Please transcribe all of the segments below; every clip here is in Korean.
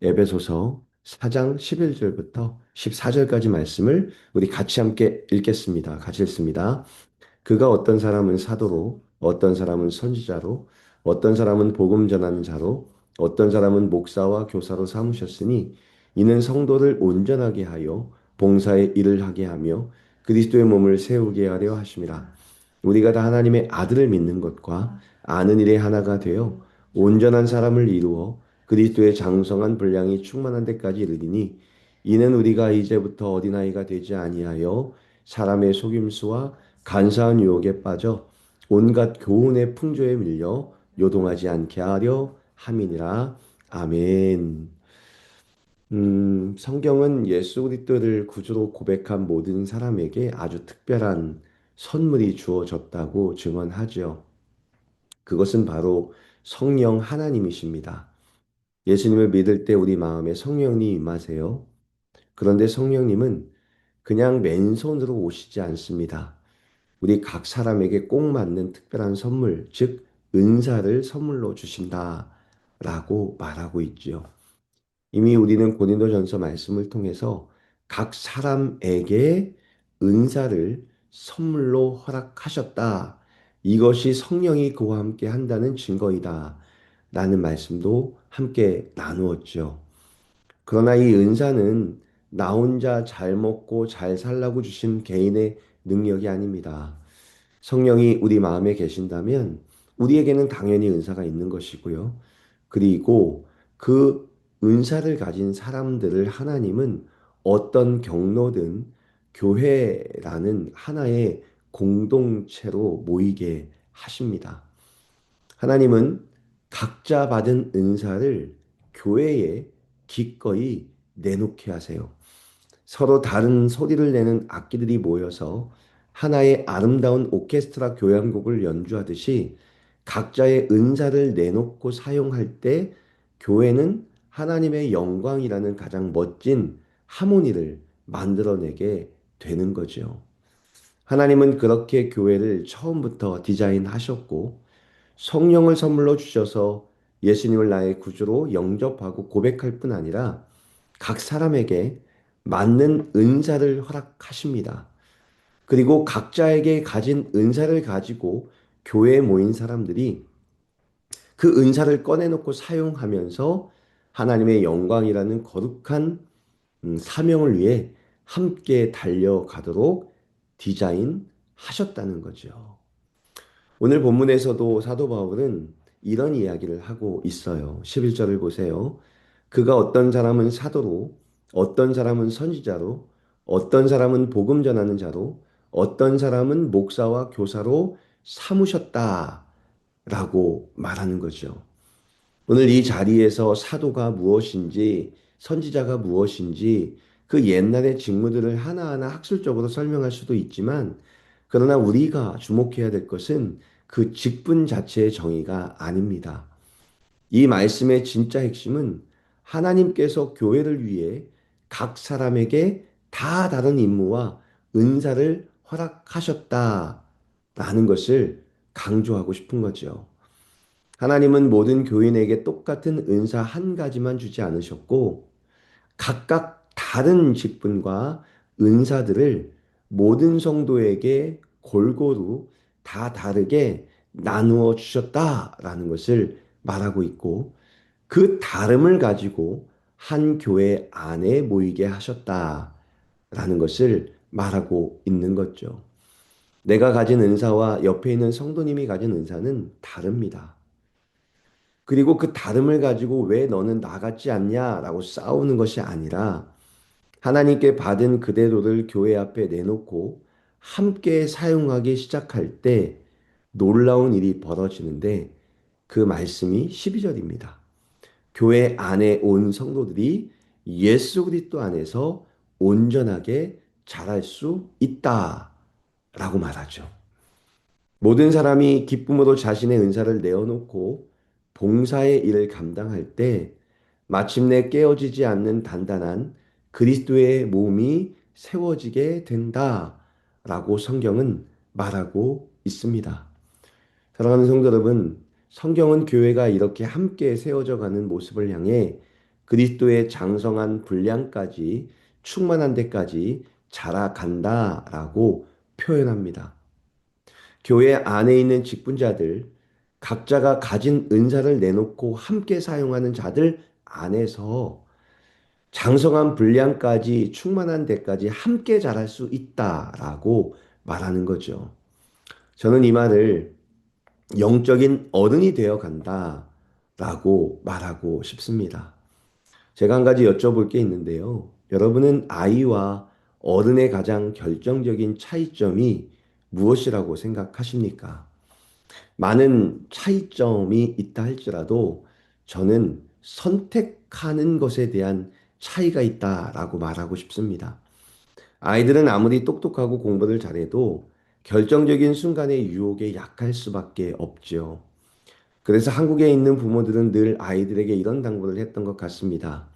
에베소서 4장 11절부터 14절까지 말씀을 우리 같이 함께 읽겠습니다. 같이 읽습니다. 그가 어떤 사람은 사도로, 어떤 사람은 선지자로, 어떤 사람은 복음 전하는 자로, 어떤 사람은 목사와 교사로 삼으셨으니 이는 성도를 온전하게 하여 봉사의 일을 하게 하며 그리스도의 몸을 세우게 하려 하심이라. 우리가 다 하나님의 아들을 믿는 것과 아는 일에 하나가 되어 온전한 사람을 이루어 그리스도의 장성한 분량이 충만한 데까지 이르리니 이는 우리가 이제부터 어린아이가 되지 아니하여 사람의 속임수와 간사한 유혹에 빠져 온갖 교훈의 풍조에 밀려 요동하지 않게 하려 함이니라. 아멘. 성경은 예수 그리스도를 구주로 고백한 모든 사람에게 아주 특별한 선물이 주어졌다고 증언하죠. 그것은 바로 성령 하나님이십니다. 예수님을 믿을 때 우리 마음에 성령이 임하세요. 그런데 성령님은 그냥 맨손으로 오시지 않습니다. 우리 각 사람에게 꼭 맞는 특별한 선물, 즉 은사를 선물로 주신다라고 말하고 있지요. 이미 우리는 고린도전서 말씀을 통해서 각 사람에게 은사를 선물로 허락하셨다. 이것이 성령이 그와 함께 한다는 증거이다. 라는 말씀도 함께 나누었죠. 그러나 이 은사는 나 혼자 잘 먹고 잘 살라고 주신 개인의 능력이 아닙니다. 성령이 우리 마음에 계신다면 우리에게는 당연히 은사가 있는 것이고요. 그리고 그 은사를 가진 사람들을 하나님은 어떤 경로든 교회라는 하나의 공동체로 모이게 하십니다. 하나님은 각자 받은 은사를 교회에 기꺼이 내놓게 하세요. 서로 다른 소리를 내는 악기들이 모여서 하나의 아름다운 오케스트라 교향곡을 연주하듯이 각자의 은사를 내놓고 사용할 때 교회는 하나님의 영광이라는 가장 멋진 하모니를 만들어내게 되는 거죠. 하나님은 그렇게 교회를 처음부터 디자인하셨고 성령을 선물로 주셔서 예수님을 나의 구주로 영접하고 고백할 뿐 아니라 각 사람에게 맞는 은사를 허락하십니다. 그리고 각자에게 가진 은사를 가지고 교회에 모인 사람들이 그 은사를 꺼내놓고 사용하면서 하나님의 영광이라는 거룩한 사명을 위해 함께 달려가도록 디자인하셨다는 거죠. 오늘 본문에서도 사도 바울은 이런 이야기를 하고 있어요. 11절을 보세요. 그가 어떤 사람은 사도로, 어떤 사람은 선지자로, 어떤 사람은 복음 전하는 자로, 어떤 사람은 목사와 교사로 삼으셨다라고 말하는 거죠. 오늘 이 자리에서 사도가 무엇인지, 선지자가 무엇인지 그 옛날의 직무들을 하나하나 학술적으로 설명할 수도 있지만, 그러나 우리가 주목해야 될 것은 그 직분 자체의 정의가 아닙니다. 이 말씀의 진짜 핵심은 하나님께서 교회를 위해 각 사람에게 다 다른 임무와 은사를 허락하셨다라는 것을 강조하고 싶은 거죠. 하나님은 모든 교인에게 똑같은 은사 한 가지만 주지 않으셨고 각각 다른 직분과 은사들을 모든 성도에게 골고루 다 다르게 나누어 주셨다라는 것을 말하고 있고 그 다름을 가지고 한 교회 안에 모이게 하셨다라는 것을 말하고 있는 거죠. 내가 가진 은사와 옆에 있는 성도님이 가진 은사는 다릅니다. 그리고 그 다름을 가지고 왜 너는 나 같지 않냐라고 싸우는 것이 아니라 하나님께 받은 그대로를 교회 앞에 내놓고 함께 사용하기 시작할 때 놀라운 일이 벌어지는데 그 말씀이 12절입니다. 교회 안에 온 성도들이 예수 그리스도 안에서 온전하게 자랄 수 있다라고 말하죠. 모든 사람이 기쁨으로 자신의 은사를 내어놓고 봉사의 일을 감당할 때 마침내 깨어지지 않는 단단한 그리스도의 몸이 세워지게 된다라고 성경은 말하고 있습니다. 사랑하는 성도 여러분, 성경은 교회가 이렇게 함께 세워져 가는 모습을 향해 그리스도의 장성한 분량까지 충만한 데까지 자라간다라고 표현합니다. 교회 안에 있는 직분자들, 각자가 가진 은사를 내놓고 함께 사용하는 자들 안에서 장성한 분량까지 충만한 데까지 함께 자랄 수 있다라고 말하는 거죠. 저는 이 말을 영적인 어른이 되어 간다라고 말하고 싶습니다. 제가 한 가지 여쭤볼 게 있는데요. 여러분은 아이와 어른의 가장 결정적인 차이점이 무엇이라고 생각하십니까? 많은 차이점이 있다 할지라도 저는 선택하는 것에 대한 차이가 있다라고 말하고 싶습니다. 아이들은 아무리 똑똑하고 공부를 잘해도 결정적인 순간의 유혹에 약할 수밖에 없죠. 그래서 한국에 있는 부모들은 늘 아이들에게 이런 당부를 했던 것 같습니다.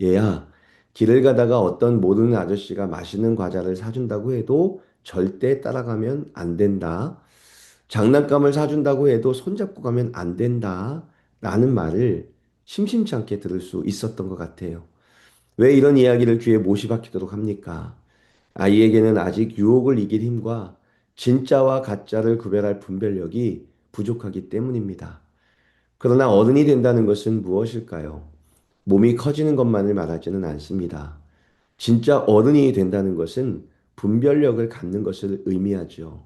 얘야, 길을 가다가 어떤 모르는 아저씨가 맛있는 과자를 사준다고 해도 절대 따라가면 안 된다. 장난감을 사준다고 해도 손잡고 가면 안 된다. 라는 말을 심심치 않게 들을 수 있었던 것 같아요. 왜 이런 이야기를 귀에 못이 박히도록 합니까? 아이에게는 아직 유혹을 이길 힘과 진짜와 가짜를 구별할 분별력이 부족하기 때문입니다. 그러나 어른이 된다는 것은 무엇일까요? 몸이 커지는 것만을 말하지는 않습니다. 진짜 어른이 된다는 것은 분별력을 갖는 것을 의미하죠.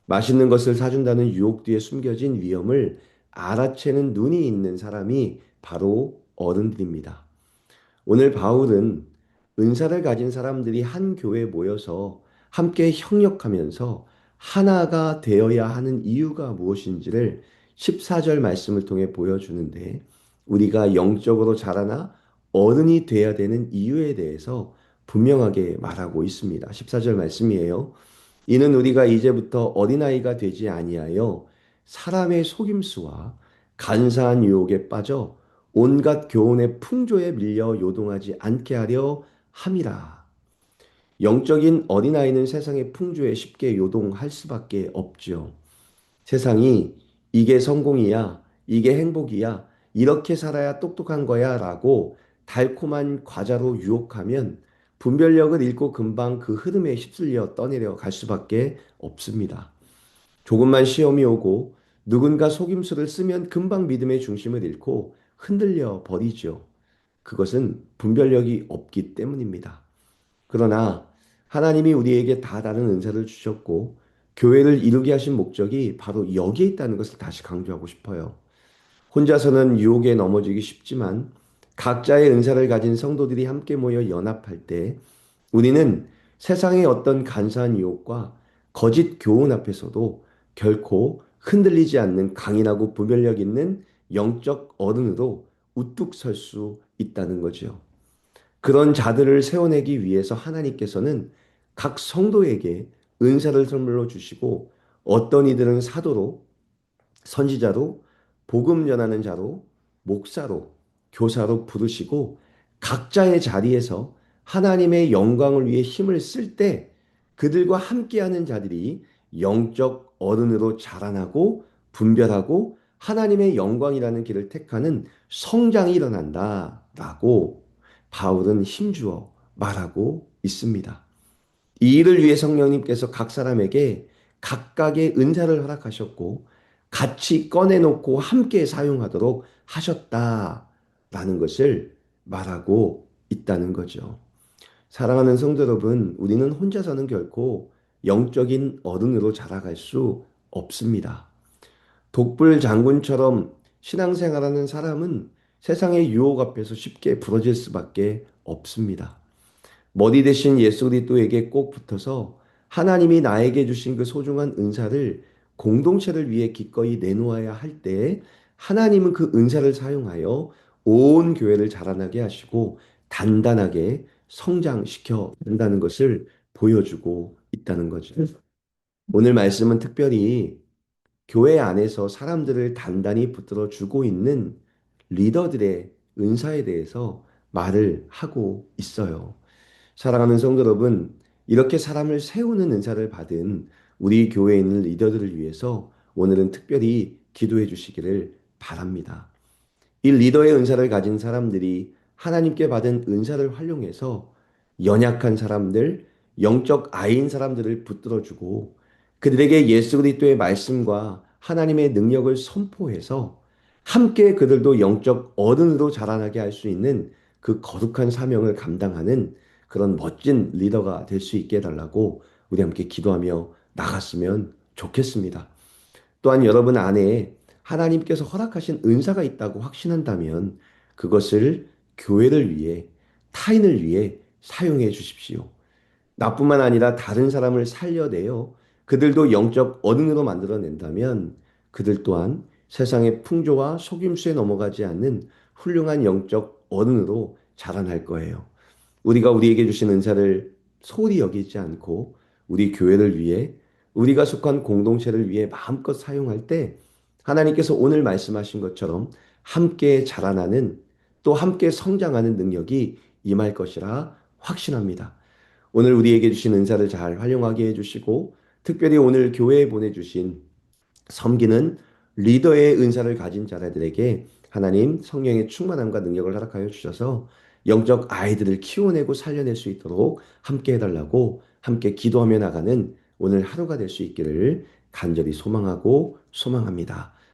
맛있는 것을 사준다는 유혹 뒤에 숨겨진 위험을 알아채는 눈이 있는 사람이 바로 어른들입니다. 오늘 바울은 은사를 가진 사람들이 한 교회에 모여서 함께 협력하면서 하나가 되어야 하는 이유가 무엇인지를 14절 말씀을 통해 보여주는데 우리가 영적으로 자라나 어른이 되어야 되는 이유에 대해서 분명하게 말하고 있습니다. 14절 말씀이에요. 이는 우리가 이제부터 어린아이가 되지 아니하여 사람의 속임수와 간사한 유혹에 빠져 온갖 교훈의 풍조에 밀려 요동하지 않게 하려 함이라. 영적인 어린아이는 세상의 풍조에 쉽게 요동할 수밖에 없죠. 세상이 이게 성공이야, 이게 행복이야, 이렇게 살아야 똑똑한 거야 라고 달콤한 과자로 유혹하면 분별력을 잃고 금방 그 흐름에 휩쓸려 떠내려 갈 수밖에 없습니다. 조금만 시험이 오고 누군가 속임수를 쓰면 금방 믿음의 중심을 잃고 흔들려 버리죠. 그것은 분별력이 없기 때문입니다. 그러나 하나님이 우리에게 다 다른 은사를 주셨고 교회를 이루게 하신 목적이 바로 여기에 있다는 것을 다시 강조하고 싶어요. 혼자서는 유혹에 넘어지기 쉽지만 각자의 은사를 가진 성도들이 함께 모여 연합할 때 우리는 세상의 어떤 간사한 유혹과 거짓 교훈 앞에서도 결코 흔들리지 않는 강인하고 분별력 있는 영적 어른으로 우뚝 설 수 있다는 거죠. 그런 자들을 세워내기 위해서 하나님께서는 각 성도에게 은사를 선물로 주시고 어떤 이들은 사도로, 선지자로, 복음 전하는 자로, 목사로, 교사로 부르시고 각자의 자리에서 하나님의 영광을 위해 힘을 쓸 때 그들과 함께하는 자들이 영적 어른으로 자라나고 분별하고 하나님의 영광이라는 길을 택하는 성장이 일어난다라고 바울은 힘주어 말하고 있습니다. 이 일을 위해 성령님께서 각 사람에게 각각의 은사를 허락하셨고 같이 꺼내놓고 함께 사용하도록 하셨다라는 것을 말하고 있다는 거죠. 사랑하는 성도 여러분, 우리는 혼자서는 결코 영적인 어른으로 자라갈 수 없습니다. 독불 장군처럼 신앙생활하는 사람은 세상의 유혹 앞에서 쉽게 부러질 수밖에 없습니다. 머리 대신 예수 그리스도에게 꼭 붙어서 하나님이 나에게 주신 그 소중한 은사를 공동체를 위해 기꺼이 내놓아야 할 때 하나님은 그 은사를 사용하여 온 교회를 자라나게 하시고 단단하게 성장시켜 준다는 것을 보여주고 있다는 거죠. 오늘 말씀은 특별히 교회 안에서 사람들을 단단히 붙들어 주고 있는 리더들의 은사에 대해서 말을 하고 있어요. 사랑하는 성도 여러분, 이렇게 사람을 세우는 은사를 받은 우리 교회에 있는 리더들을 위해서 오늘은 특별히 기도해 주시기를 바랍니다. 이 리더의 은사를 가진 사람들이 하나님께 받은 은사를 활용해서 연약한 사람들, 영적 아이인 사람들을 붙들어주고 그들에게 예수 그리스도의 말씀과 하나님의 능력을 선포해서 함께 그들도 영적 어른으로 자라나게 할 수 있는 그 거룩한 사명을 감당하는 그런 멋진 리더가 될 수 있게 해달라고 우리 함께 기도하며 나갔으면 좋겠습니다. 또한 여러분 안에 하나님께서 허락하신 은사가 있다고 확신한다면 그것을 교회를 위해 타인을 위해 사용해 주십시오. 나뿐만 아니라 다른 사람을 살려내어 그들도 영적 어른으로 만들어낸다면 그들 또한 세상의 풍조와 속임수에 넘어가지 않는 훌륭한 영적 어른으로 자라날 거예요. 우리가 우리에게 주신 은사를 소홀히 여기지 않고 우리 교회를 위해 우리가 속한 공동체를 위해 마음껏 사용할 때 하나님께서 오늘 말씀하신 것처럼 함께 자라나는 또 함께 성장하는 능력이 임할 것이라 확신합니다. 오늘 우리에게 주신 은사를 잘 활용하게 해주시고 특별히 오늘 교회에 보내주신 섬기는 리더의 은사를 가진 자들에게 하나님 성령의 충만함과 능력을 허락하여 주셔서 영적 아이들을 키워내고 살려낼 수 있도록 함께 해달라고 함께 기도하며 나가는 오늘 하루가 될 수 있기를 간절히 소망하고 소망합니다.